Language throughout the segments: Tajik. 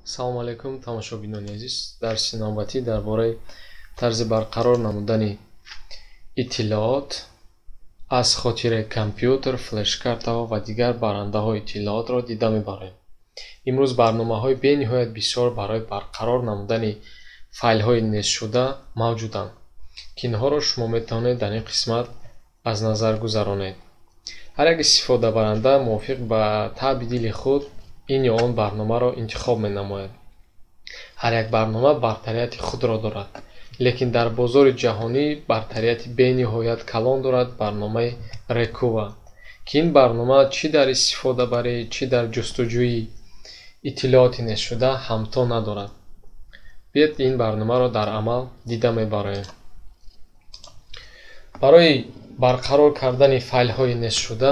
Салому алейкум тамошобинони азиз. Дарси навбатӣ дар бораи тарзи барқарор намудани иттилоот аз хотираи компютер, флешкартаҳо ва дигар барандаҳои иттилоотро дида мебароем. Имрӯз барномаҳои бениҳоят бисёр барои барқарор намудани файлҳои нестшуда мавҷуданд, ки инҳоро шумо метавонед дар ин қисмат аз назар гузаронед. ҳар як истифодабаранда мувофиқ ба табъи дили худ ин ё он барномаро интихоб менамояд. ҳар як барнома бартарияти худро дорад, лекин дар бозори ҷаҳонӣ бартарияти бениҳоят калон дорад барномаи Rekova, ки ин барнома чӣ дар истифодабарӣ, чӣ дар ҷустуҷӯи иттилооти нестшуда ҳамто надорад. биед ин барномаро дар амал дида мебароем. барои барқарор кардани файлҳои нестшуда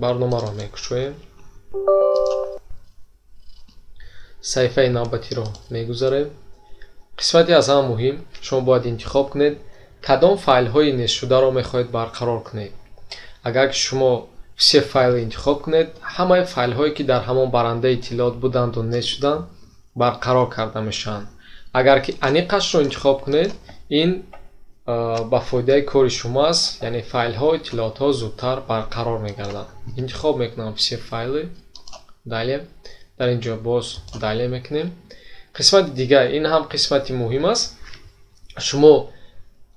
барномаро мекушоем. саҳифаи навбатиро мегузарем. қисмати аз ҳама муҳим, шумо бояд интихоб кунед кадом файлҳои нестшударо мехоҳед барқарор кунед. агар ки шумо все файло интихоб кунед, ҳамаи файлҳое ки дар ҳамон барандаи иттилоот буданду нест шуданд барқарор карда мешаванд. агар ки аниқашро интихоб кунед, ин ба фоидаи кори шумо аст, яъне файлҳо иттилоотҳо зудтар барқарор мегарданд. интихоб мекунам все файлы. дале дар ин ҷо боз дале мекунем. қисмати дигар, ин ҳам қисмати муҳим аст. шумо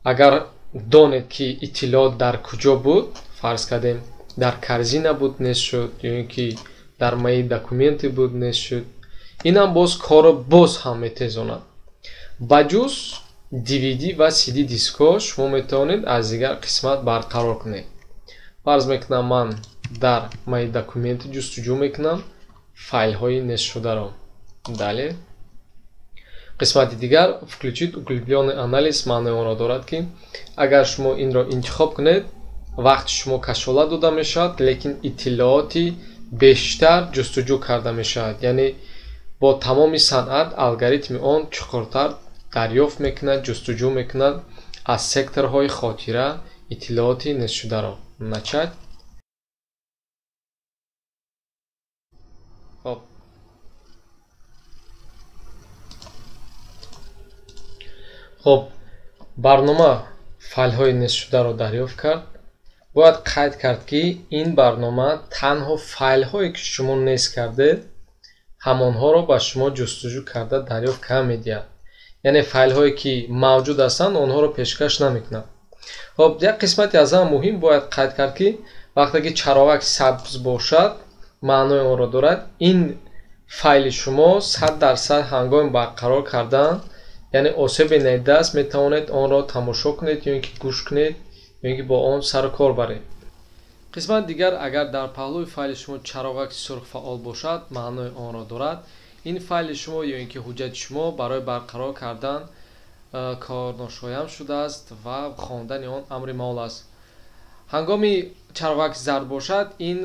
агар донед ки иттилоот дар куҷо буд, фарз кардем дар корзина буд нест шуд, ё ин ки дар мои документи буд нест шуд, ин ҳам боз корро боз ҳам метезонад. ба ҷуз DVD ва CD дискҳо шумо метавонед аз дигар қисмат барқарор кунед. фарз мекунам ман дар мои документи ҷустуҷӯ мекунам файлҳои нестшударо. дале қисмати дигар включить углублённый анализ маънои онро дорад ки агар шумо инро интихоб кунед, вақти шумо кашолат дода мешавад, лекин иттилооти бештар ҷустуҷӯ карда мешавад, яъне бо тамоми санъат алгоритми он чуқуртар дарёфт мекунад, ҷустуҷӯ мекунад аз секторҳои хотира иттилооти нестшударо. начать. хоб барнома файлҳои нестшударо дарёфт кард. бояд қайд кард ки ин барнома танҳо файлҳое ки шумо нест кардед ҳамонҳоро ба шумо ҷустуҷӯ карда дарёфт карда медиҳад, яъне файлҳое ки мавҷуд ҳастанд онҳоро пешкаш намекунад. хоб як қисмати аз ҳама муҳим бояд қайд кард ки вақте ки чаровак сабз бошад, маънои онро дорад ин файли шумо 100% ҳангоми барқарор кардан, яъне осебе надидаст, метавонед онро тамошо кунед ё ин ки гӯш кунед ё ин ки бо он сару кор баред. қисмати дигар, агар дар паҳлӯи файли шумо чароваки сурх фаъол бошад, маънои онро дорад ин файли шумо ё ин ки ҳуҷҷати шумо барои барқарор кардан корношоям шудааст ва хондани он амри маъмул аст. ҳангоми чаровак зард бошад, ин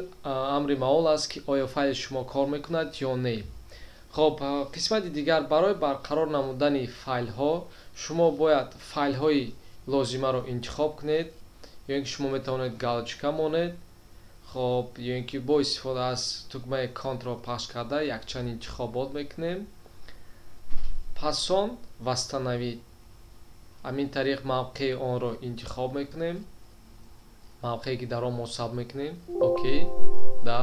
амри маъмул аст ки оё файли шумо кор мекунад ё не. хоб қисмати дигар, барои барқарор намудани файлҳо шумо бояд файлҳои лозимаро интихоб кунед, ё ин ки шумо метавонед галочка монед. хоб ё ин ки бо истифода аз тугмаи контрол пахш карда якчанд интихобот мекунем. пасон восстановить. ҳамин тариқ мавқеи онро интихоб мекунем, мавқее ки дар он мо сабт мекунем. окей. да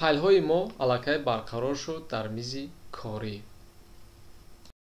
файлҳои мо аллакай барқарор шуд дар мизи корӣ.